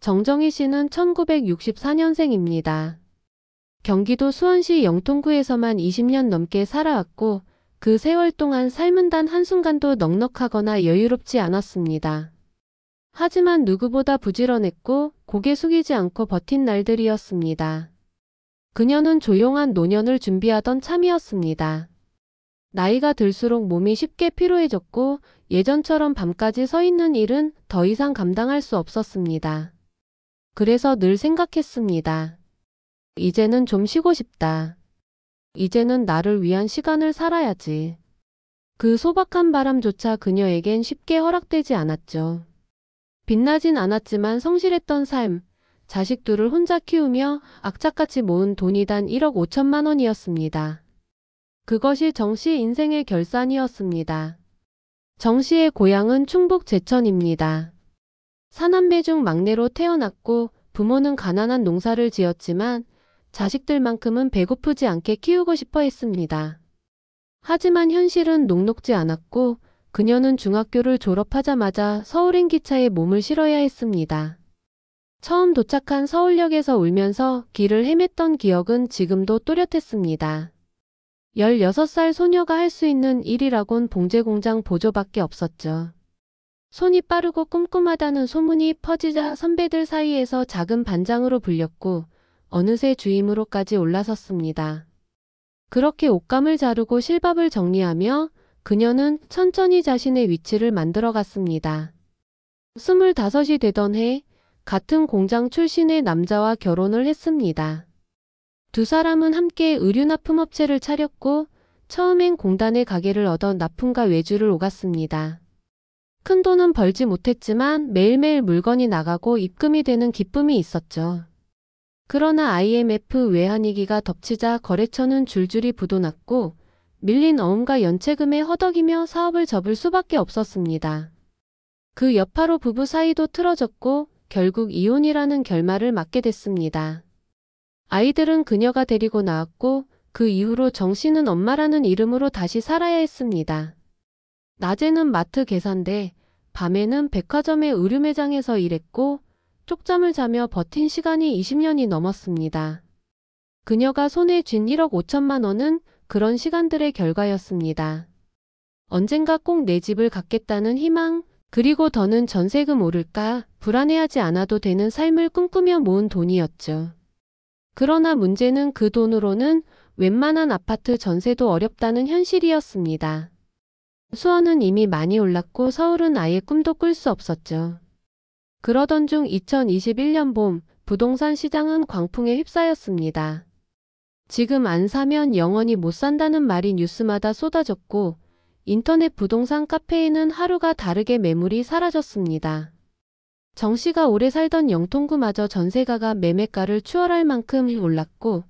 정정희 씨는 1964년생입니다. 경기도 수원시 영통구에서만 20년 넘게 살아왔고 그 세월 동안 삶은 단 한순간도 넉넉하거나 여유롭지 않았습니다. 하지만 누구보다 부지런했고 고개 숙이지 않고 버틴 날들이었습니다. 그녀는 조용한 노년을 준비하던 참이었습니다. 나이가 들수록 몸이 쉽게 피로해졌고 예전처럼 밤까지 서 있는 일은 더 이상 감당할 수 없었습니다. 그래서 늘 생각했습니다. 이제는 좀 쉬고 싶다. 이제는 나를 위한 시간을 살아야지. 그 소박한 바람조차 그녀에겐 쉽게 허락되지 않았죠. 빛나진 않았지만 성실했던 삶, 자식 둘을 혼자 키우며 악착같이 모은 돈이 단 1억 5천만 원이었습니다. 그것이 정 씨 인생의 결산이었습니다. 정 씨의 고향은 충북 제천입니다. 사남매 중 막내로 태어났고 부모는 가난한 농사를 지었지만 자식들만큼은 배고프지 않게 키우고 싶어 했습니다. 하지만 현실은 녹록지 않았고 그녀는 중학교를 졸업하자마자 서울행 기차에 몸을 실어야 했습니다. 처음 도착한 서울역에서 울면서 길을 헤맸던 기억은 지금도 또렷했습니다. 16살 소녀가 할 수 있는 일이라곤 봉제공장 보조밖에 없었죠. 손이 빠르고 꼼꼼하다는 소문이 퍼지자 선배들 사이에서 작은 반장으로 불렸고 어느새 주임으로까지 올라섰습니다. 그렇게 옷감을 자르고 실밥을 정리하며 그녀는 천천히 자신의 위치를 만들어갔습니다. 25이 되던 해 같은 공장 출신의 남자와 결혼을 했습니다. 두 사람은 함께 의류납품업체를 차렸고 처음엔 공단의 가게를 얻어 납품과 외주를 오갔습니다. 큰 돈은 벌지 못했지만 매일매일 물건이 나가고 입금이 되는 기쁨이 있었죠. 그러나 IMF 외환위기가 덮치자 거래처는 줄줄이 부도났고 밀린 어음과 연체금에 허덕이며 사업을 접을 수밖에 없었습니다. 그 여파로 부부 사이도 틀어졌고 결국 이혼이라는 결말을 맞게 됐습니다. 아이들은 그녀가 데리고 나왔고 그 이후로 정 씨는 엄마라는 이름으로 다시 살아야 했습니다. 낮에는 마트 계산대, 밤에는 백화점의 의류 매장에서 일했고 쪽잠을 자며 버틴 시간이 20년이 넘었습니다. 그녀가 손에 쥔 1억 5천만 원은 그런 시간들의 결과였습니다. 언젠가 꼭 내 집을 갖겠다는 희망, 그리고 더는 전세금 오를까 불안해하지 않아도 되는 삶을 꿈꾸며 모은 돈이었죠. 그러나 문제는 그 돈으로는 웬만한 아파트 전세도 어렵다는 현실이었습니다. 수원은 이미 많이 올랐고 서울은 아예 꿈도 꿀 수 없었죠. 그러던 중 2021년 봄 부동산 시장은 광풍에 휩싸였습니다. 지금 안 사면 영원히 못 산다는 말이 뉴스마다 쏟아졌고 인터넷 부동산 카페에는 하루가 다르게 매물이 사라졌습니다. 정 씨가 오래 살던 영통구마저 전세가가 매매가를 추월할 만큼 올랐고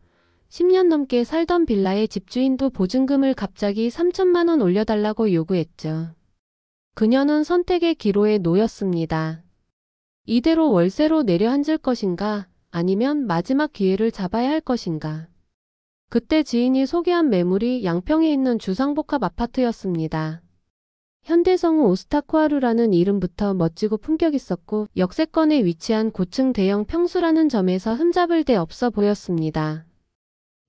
10년 넘게 살던 빌라의 집주인도 보증금을 갑자기 3천만 원 올려달라고 요구했죠. 그녀는 선택의 기로에 놓였습니다. 이대로 월세로 내려앉을 것인가 아니면 마지막 기회를 잡아야 할 것인가. 그때 지인이 소개한 매물이 양평에 있는 주상복합 아파트였습니다. 현대성우 오스타코하루라는 이름부터 멋지고 품격 있었고 역세권에 위치한 고층 대형 평수라는 점에서 흠잡을 데 없어 보였습니다.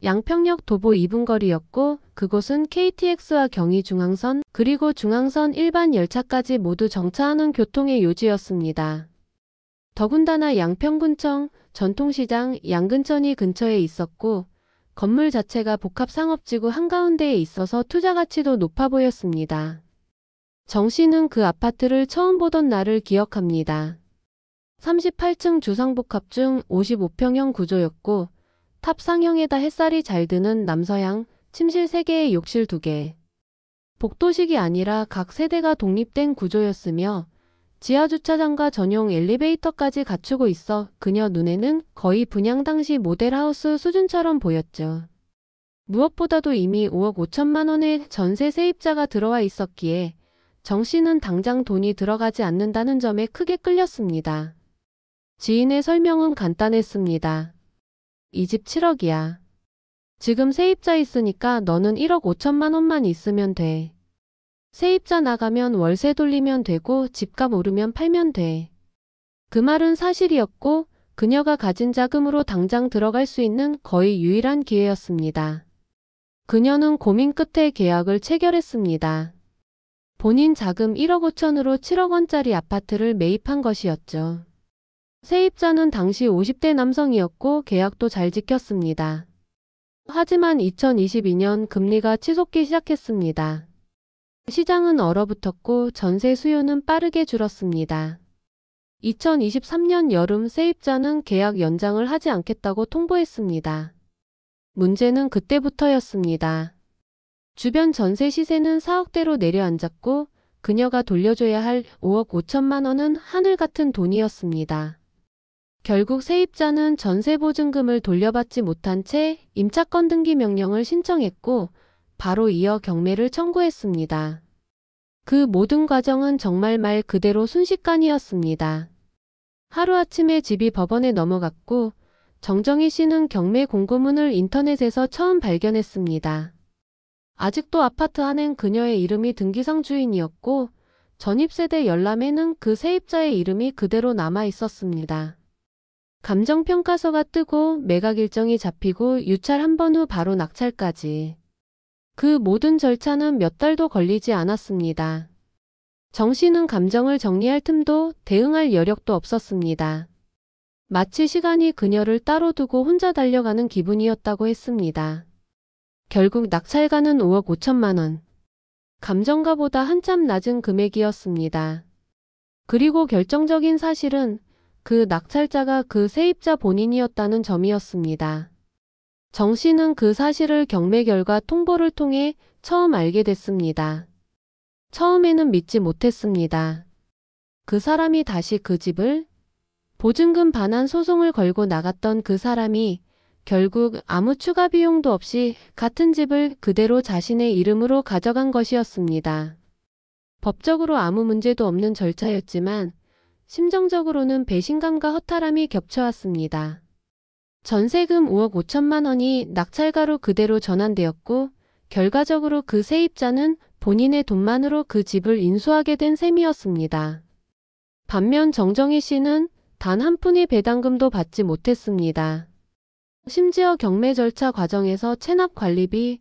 양평역 도보 2분 거리였고 그곳은 KTX와 경의중앙선 그리고 중앙선 일반 열차까지 모두 정차하는 교통의 요지였습니다. 더군다나 양평군청, 전통시장, 양근천이 근처에 있었고 건물 자체가 복합상업지구 한가운데에 있어서 투자 가치도 높아 보였습니다. 정 씨는 그 아파트를 처음 보던 날을 기억합니다. 38층 주상복합 중 55평형 구조였고 탑 상형에다 햇살이 잘 드는 남서양, 침실 3개에 욕실 2개. 복도식이 아니라 각 세대가 독립된 구조였으며 지하주차장과 전용 엘리베이터까지 갖추고 있어 그녀 눈에는 거의 분양 당시 모델하우스 수준처럼 보였죠. 무엇보다도 이미 5억 5천만 원의 전세 세입자가 들어와 있었기에 정 씨는 당장 돈이 들어가지 않는다는 점에 크게 끌렸습니다. 지인의 설명은 간단했습니다. 이 집 7억이야. 지금 세입자 있으니까 너는 1억 5천만 원만 있으면 돼. 세입자 나가면 월세 돌리면 되고 집값 오르면 팔면 돼. 그 말은 사실이었고 그녀가 가진 자금으로 당장 들어갈 수 있는 거의 유일한 기회였습니다. 그녀는 고민 끝에 계약을 체결했습니다. 본인 자금 1억 5천으로 7억 원짜리 아파트를 매입한 것이었죠. 세입자는 당시 50대 남성이었고 계약도 잘 지켰습니다. 하지만 2022년 금리가 치솟기 시작했습니다. 시장은 얼어붙었고 전세 수요는 빠르게 줄었습니다. 2023년 여름 세입자는 계약 연장을 하지 않겠다고 통보했습니다. 문제는 그때부터였습니다. 주변 전세 시세는 4억대로 내려앉았고 그녀가 돌려줘야 할 5억 5천만 원은 하늘 같은 돈이었습니다. 결국 세입자는 전세보증금을 돌려받지 못한 채 임차권 등기 명령을 신청했고 바로 이어 경매를 청구했습니다. 그 모든 과정은 정말 말 그대로 순식간이었습니다. 하루아침에 집이 법원에 넘어갔고 정정희 씨는 경매 공고문을 인터넷에서 처음 발견했습니다. 아직도 아파트 안엔 그녀의 이름이 등기상 주인이었고 전입세대 열람에는 그 세입자의 이름이 그대로 남아 있었습니다. 감정평가서가 뜨고 매각 일정이 잡히고 유찰 한 번 후 바로 낙찰까지. 그 모든 절차는 몇 달도 걸리지 않았습니다. 정 씨는 감정을 정리할 틈도 대응할 여력도 없었습니다. 마치 시간이 그녀를 따로 두고 혼자 달려가는 기분이었다고 했습니다. 결국 낙찰가는 5억 5천만 원. 감정가보다 한참 낮은 금액이었습니다. 그리고 결정적인 사실은 그 낙찰자가 그 세입자 본인이었다는 점이었습니다. 정 씨는 그 사실을 경매 결과 통보를 통해 처음 알게 됐습니다. 처음에는 믿지 못했습니다. 그 사람이 다시 그 집을 보증금 반환 소송을 걸고 나갔던 그 사람이 결국 아무 추가 비용도 없이 같은 집을 그대로 자신의 이름으로 가져간 것이었습니다. 법적으로 아무 문제도 없는 절차였지만 심정적으로는 배신감과 허탈함이 겹쳐왔습니다. 전세금 5억 5천만 원이 낙찰가로 그대로 전환되었고 결과적으로 그 세입자는 본인의 돈만으로 그 집을 인수하게 된 셈이었습니다. 반면 정정희 씨는 단 한 푼의 배당금도 받지 못했습니다. 심지어 경매 절차 과정에서 체납 관리비,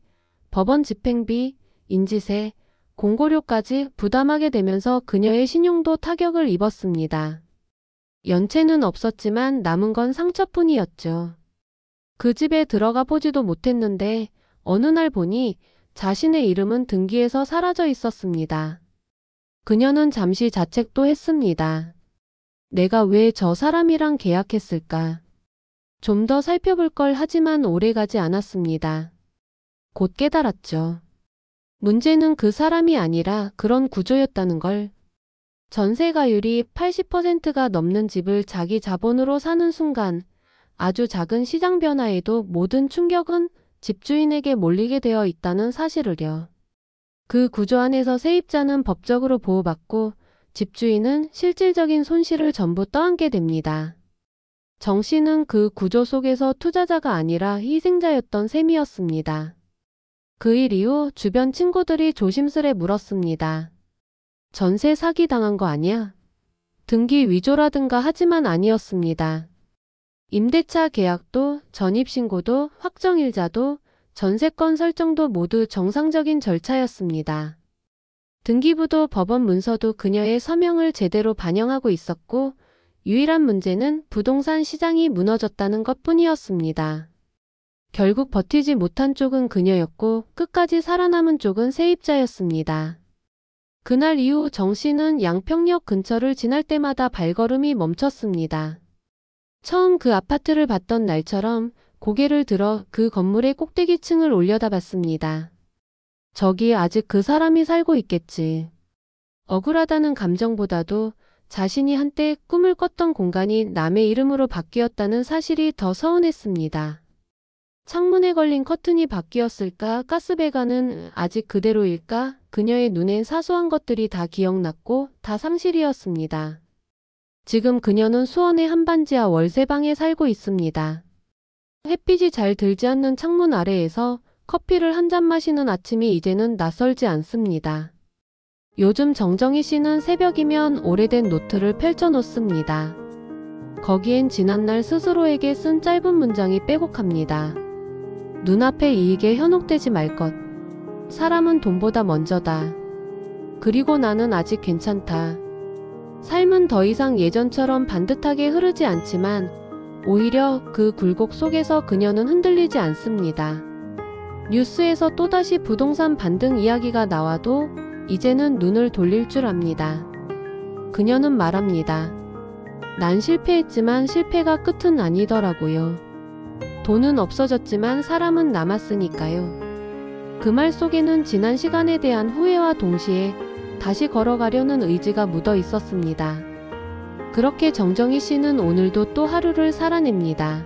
법원 집행비, 인지세, 공고료까지 부담하게 되면서 그녀의 신용도 타격을 입었습니다. 연체는 없었지만 남은 건 상처뿐이었죠. 그 집에 들어가 보지도 못했는데 어느 날 보니 자신의 이름은 등기에서 사라져 있었습니다. 그녀는 잠시 자책도 했습니다. 내가 왜 저 사람이랑 계약했을까? 좀 더 살펴볼 걸. 하지만 오래가지 않았습니다. 곧 깨달았죠. 문제는 그 사람이 아니라 그런 구조였다는 걸. 전세가율이 80%가 넘는 집을 자기 자본으로 사는 순간 아주 작은 시장 변화에도 모든 충격은 집주인에게 몰리게 되어 있다는 사실을요. 그 구조 안에서 세입자는 법적으로 보호받고 집주인은 실질적인 손실을 전부 떠안게 됩니다. 정 씨는 그 구조 속에서 투자자가 아니라 희생자였던 셈이었습니다. 그 일 이후 주변 친구들이 조심스레 물었습니다. 전세 사기 당한 거 아니야? 등기 위조라든가. 하지만 아니었습니다. 임대차 계약도 전입신고도 확정일자도 전세권 설정도 모두 정상적인 절차였습니다. 등기부도 법원 문서도 그녀의 서명을 제대로 반영하고 있었고 유일한 문제는 부동산 시장이 무너졌다는 것뿐이었습니다. 결국 버티지 못한 쪽은 그녀였고 끝까지 살아남은 쪽은 세입자였습니다. 그날 이후 정 씨는 양평역 근처를 지날 때마다 발걸음이 멈췄습니다. 처음 그 아파트를 봤던 날처럼 고개를 들어 그 건물의 꼭대기층을 올려다봤습니다. 저기 아직 그 사람이 살고 있겠지. 억울하다는 감정보다도 자신이 한때 꿈을 꿨던 공간이 남의 이름으로 바뀌었다는 사실이 더 서운했습니다. 창문에 걸린 커튼이 바뀌었을까? 가스배관은 아직 그대로일까? 그녀의 눈엔 사소한 것들이 다 기억났고 다 상실이었습니다. 지금 그녀는 수원의 한반지하 월세방에 살고 있습니다. 햇빛이 잘 들지 않는 창문 아래에서 커피를 한 잔 마시는 아침이 이제는 낯설지 않습니다. 요즘 정정희 씨는 새벽이면 오래된 노트를 펼쳐놓습니다. 거기엔 지난날 스스로에게 쓴 짧은 문장이 빼곡합니다. 눈앞의 이익에 현혹되지 말 것. 사람은 돈보다 먼저다. 그리고 나는 아직 괜찮다. 삶은 더 이상 예전처럼 반듯하게 흐르지 않지만 오히려 그 굴곡 속에서 그녀는 흔들리지 않습니다. 뉴스에서 또다시 부동산 반등 이야기가 나와도 이제는 눈을 돌릴 줄 압니다. 그녀는 말합니다. 난 실패했지만 실패가 끝은 아니더라고요. 돈은 없어졌지만 사람은 남았으니까요. 그 말 속에는 지난 시간에 대한 후회와 동시에 다시 걸어가려는 의지가 묻어 있었습니다. 그렇게 정정희 씨는 오늘도 또 하루를 살아냅니다.